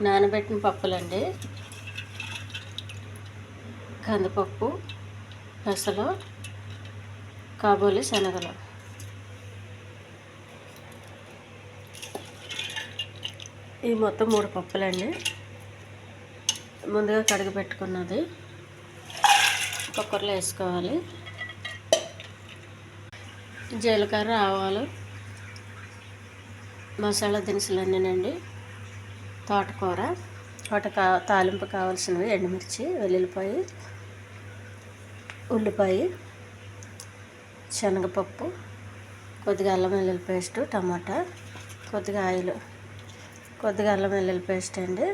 నానబెట్టిన పప్పులండి. కందిపప్పు, పెసలు, కాబూలి శనగలు. ఈ మొత్తం 3 పప్పులండి. ముందుగా కడిగి పెట్టుకున్నది కుక్కర్లో వేసుకోవాలి. జీలకర్ర, ఆవాలు, మసాలా దినుసులన్నీనండి. తోటకూర, తాలింపు కావాల్సినవి ఎండుమిర్చి, వెల్లుల్లిపాయ, ఉల్లిపాయ, శనగపప్పు, కొద్దిగా అల్లం వెల్లుల్లి పేస్టు, టమాటా, కొద్దిగా ఆయిల్, కొద్దిగా అల్లం వెల్లుల్లి పేస్ట్ అండి.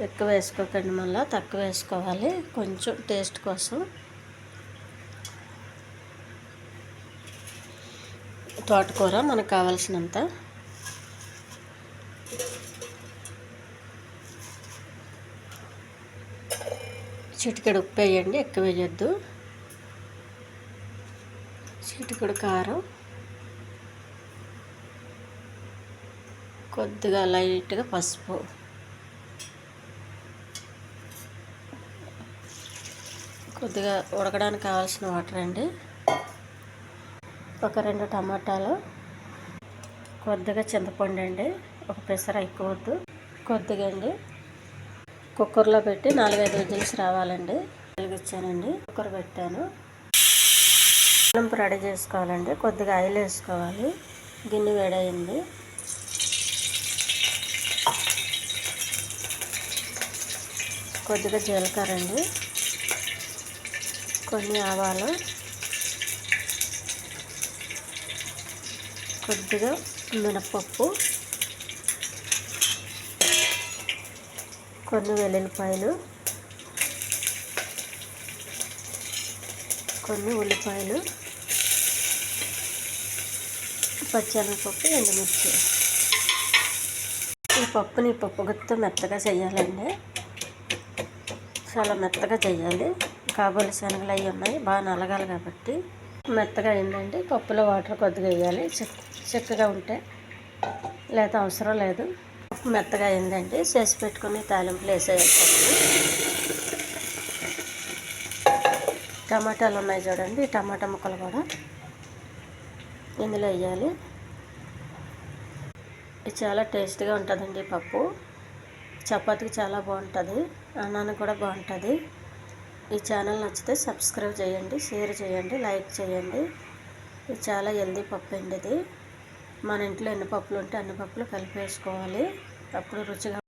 ఎక్కువ వేసుకోకండి, మళ్ళీ తక్కువ వేసుకోవాలి కొంచెం టేస్ట్ కోసం. తోటకూర మనకు కావాల్సినంత. చిటికెడు ఉప్పు వేయండి, ఎక్కువ వేయొద్దు. చిటికెడు కారం, కొద్దిగా లైట్గా పసుపు, కొద్దిగా ఉడకడానికి కావాల్సిన వాటర్ అండి. ఒక 2 టమాటాలు, కొద్దిగా చింతపండు అండి, ఒక పెసర, ఎక్కువ వద్దు, కొద్దిగా అండి. కుక్కర్లో పెట్టి 4-5 విజిల్స్ రావాలండి. వెలిగించానండి, కుక్కర్ పెట్టాను. తాలింపు రెడీ చేసుకోవాలండి. కొద్దిగా ఆయిల్ వేసుకోవాలి. గిన్నె వేడయింది. కొద్దిగా జీలకర్ర అండి, కొన్ని ఆవాలు, కొద్దిగా మినపప్పు, కొన్ని వెల్లుల్లిపాయలు, కొన్ని ఉల్లిపాయలు, పచ్చెనగపప్పు, ఎండుమిర్చి. ఈ పప్పుని పప్పు గుత్తో మెత్తగా చేయాలండి. చాలా మెత్తగా చేయాలి. కాబూలి శనగలు అవి ఉన్నాయి, బాగా నలగాలి కాబట్టి. మెత్తగా అయిందండి. పప్పులో వాటర్ కొద్దిగా వేయాలి, చిక్కగా ఉంటే, లేదా అవసరం లేదు. పప్పు మెత్తగా అయిందండి. చేసి పెట్టుకుని తాలింపులు వేసేయాలి. టమాటాలు ఉన్నాయి చూడండి, ఈ టమాటా ముక్కలు కూడా ఇందులో వేయాలి. ఇది చాలా టేస్ట్గా ఉంటుందండి. పప్పు చపాతీకి చాలా బాగుంటుంది, అన్నానికి కూడా బాగుంటుంది. ఈ ఛానల్ నచ్చితే సబ్స్క్రైబ్ చేయండి, షేర్ చేయండి, లైక్ చేయండి. ఇది చాలా హెల్దీ పప్పు అండి. ఇది మన ఇంట్లో ఎన్ని పప్పులు ఉంటే అన్ని పప్పులు కలిపి వేసుకోవాలి, అప్పుడు రుచిగా